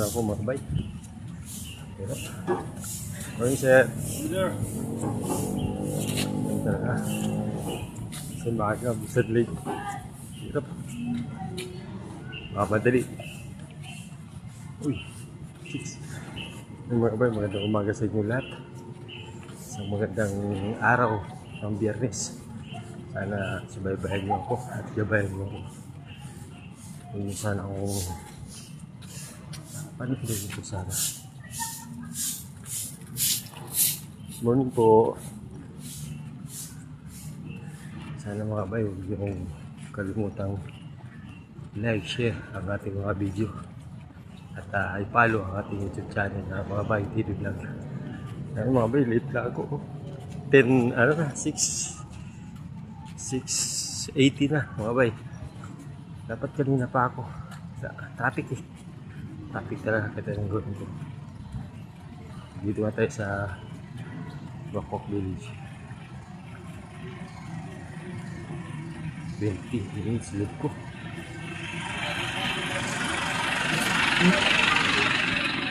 na ako mga bay. Pero, morning sir. Ito na. Kasi maaga, busad late. Hirap. Madali. Uy, 6. Mga bay, magandang umaga sa inyo lahat. Isang magandang araw ng Biyernes. Sana subaybayan niyo ako at gabayan niyo ako. Hindi sana akong paano dito sana. Morning po. Sana mga bay, huwag niyong kalimutang like, share ang ating mga video at i-follow ang ating YouTube channel na mga bay TV Vlog. Ay mga bay, late na ako. 10, ano na, 6:80 na mga bay. Dapat kanina pa ako sa traffic eh. Traffic talaga kita ng gawin ko. Dito nga tayo sa Bangkok Village. 20 minutes late ko.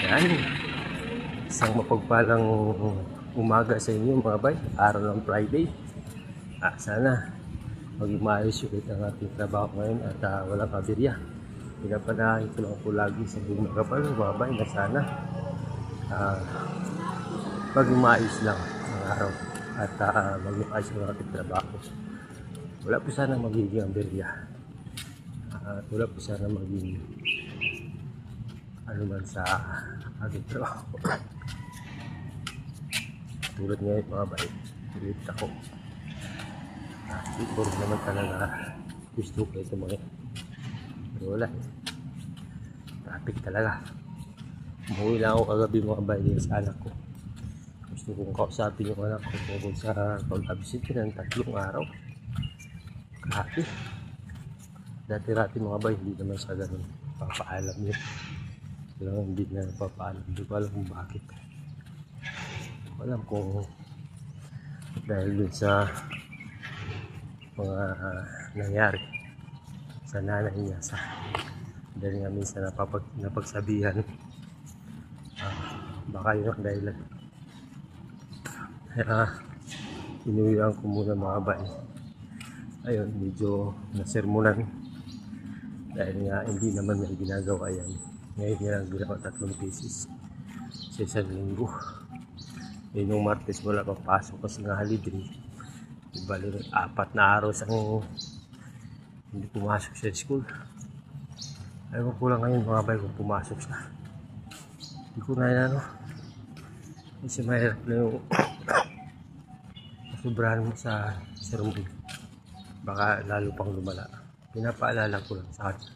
Yan. Isang mapagpalang umaga sa inyo mga bay. Araw ng Friday. Sana maging maayos ulit ang ating trabaho ngayon at walang kabirya. Pinapanahin ko lang po lagi sa buong magabal mga bay na sana maging maayos lang ang araw at maging maayos ang ating trabaho. Wala po sana magiging ambirya at wala po sana maging ano man sa ating trabaho. Tulad ngayon mga bay, ulit ako. Siguro naman talaga gusto ko ito mga pero wala eh. Traffic talaga. Umuwi lang ako kagabi mga bay sa anak ko. Gusto kong kausapin yung anak ko tungkol sa pag-absent ng 3 araw. Kahapon. Dati-rati mga bay, hindi naman sa ganun papaalam yun. Kailangan hindi na papaalam. Hindi ko alam kung bakit. Hindi ko alam kung dahil dun sa mga nangyari sa nanay niya sa dahil nga minsan napagsabihan baka yun ang dahilan. Kaya inuwian ko muna mga bay. Ayun, medyo nasermonan dahil nga hindi naman may ginagawa yan. Ngayon nga lang ginawa 3 pieces sa isang linggo. Yun yung Martes wala pang pasok kasi nga holiday. Bali 4 na araw ang hindi pumasok sa school. Ayaw ko lang ngayon mga bay kung pumasok siya. Hindi ko na yan ano. Kasi mahirap na yung sobrahan mo sa sermon. Baka lalo pang lumala. Pinapaalala ko lang sa kanya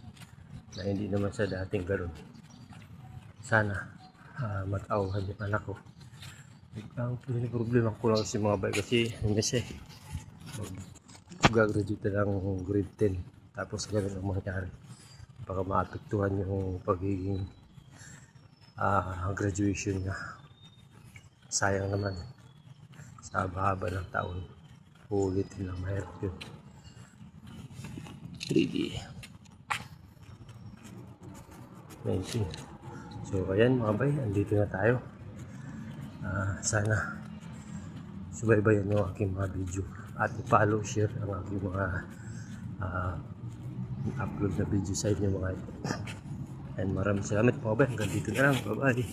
na hindi naman sa dating gano'n. Sana matauhan yung anak ko. Ang problema ko lang si mga bay kasi kasi gagraduate na lang grade 10 tapos gano'n ang mangyari. Baka maapektuhan yung pagiging graduation niya. Sayang naman sa haba ng taon. Ulitin lang, mahirap yun. 3D amazing. So ayan mga bay, andito na tayo. Sana subaybayan nyo aking mga video at i-follow, share ang aking mga upload na video sa inyo mga ito. And maraming salamat mga bay, hanggang dito na lang, bye bye.